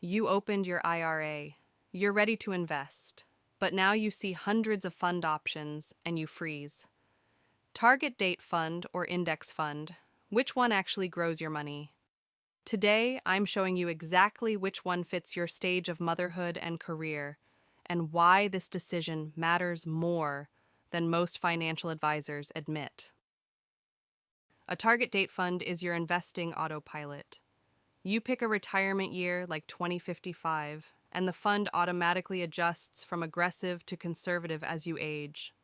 You opened your IRA. You're ready to invest. But now you see hundreds of fund options and you freeze. Target date fund or index fund, which one actually grows your money? Today, I'm showing you exactly which one fits your stage of motherhood and career, and why this decision matters more than most financial advisors admit. A target date fund is your investing autopilot. You pick a retirement year like 2055, and the fund automatically adjusts from aggressive to conservative as you age.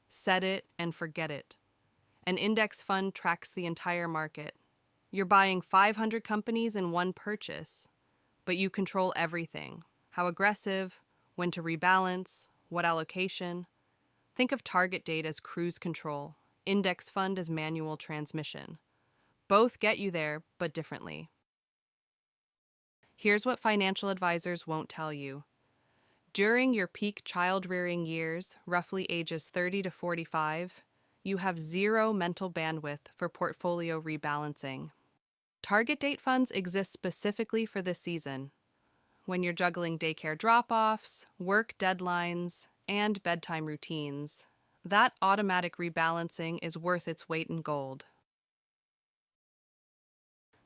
Set it and forget it. An index fund tracks the entire market. You're buying 500 companies in one purchase, but you control everything. How aggressive, when to rebalance, what allocation. Think of target date as cruise control, index fund as manual transmission. Both get you there, but differently. Here's what financial advisors won't tell you. During your peak child-rearing years, roughly ages 30 to 45, you have zero mental bandwidth for portfolio rebalancing. Target date funds exist specifically for this season, when you're juggling daycare drop-offs, work deadlines, and bedtime routines. That automatic rebalancing is worth its weight in gold.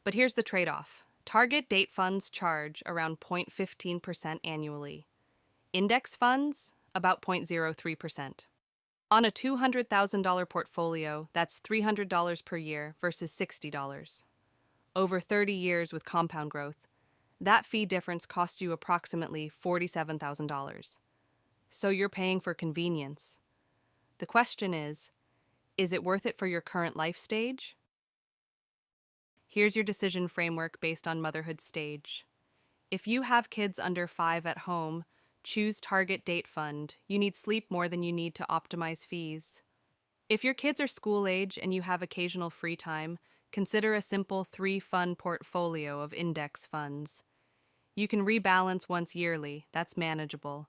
But here's the trade-off. Target date funds charge around 0.15% annually. Index funds, about 0.03%. On a $200,000 portfolio, that's $300 per year versus $60. Over 30 years with compound growth, that fee difference costs you approximately $47,000. So you're paying for convenience. The question is it worth it for your current life stage? Here's your decision framework based on motherhood stage. If you have kids under 5 at home, choose target date fund. You need sleep more than you need to optimize fees. If your kids are school age and you have occasional free time, consider a simple 3-fund portfolio of index funds. You can rebalance once yearly, that's manageable.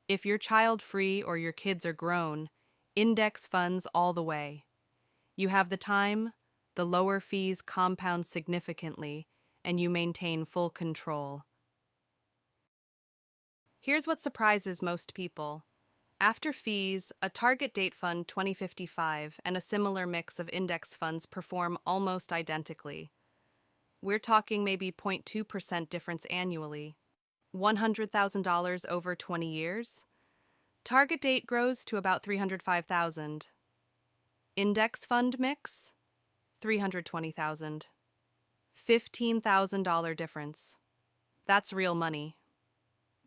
If you're child-free or your kids are grown, index funds all the way. You have the time, the lower fees compound significantly, and you maintain full control. Here's what surprises most people. After fees, a target date fund 2055 and a similar mix of index funds perform almost identically. We're talking maybe 0.2% difference annually. $100,000 over 20 years? Target date grows to about $305,000. Index fund mix? $320,000. $15,000 difference. That's real money.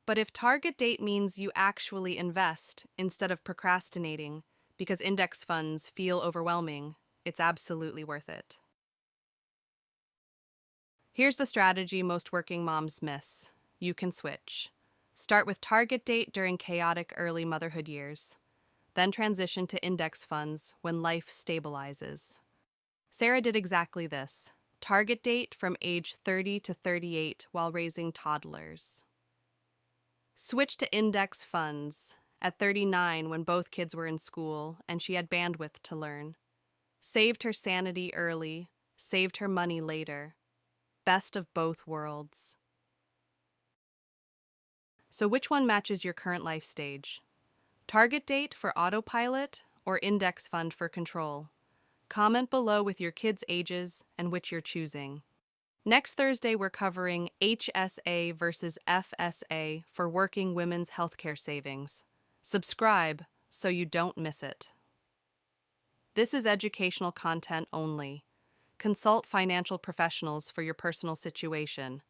But if target date means you actually invest instead of procrastinating because index funds feel overwhelming, it's absolutely worth it. Here's the strategy most working moms miss. You can switch. Start with target date during chaotic early motherhood years. Then transition to index funds when life stabilizes. Sarah did exactly this. Target date from age 30 to 38 while raising toddlers. Switch to index funds at 39 when both kids were in school and she had bandwidth to learn. Saved her sanity early, saved her money later. Best of both worlds. So which one matches your current life stage? Target date for autopilot or index fund for control? Comment below with your kids' ages and which you're choosing. Next Thursday, we're covering HSA versus FSA for working women's healthcare savings. Subscribe so you don't miss it. This is educational content only. Consult financial professionals for your personal situation.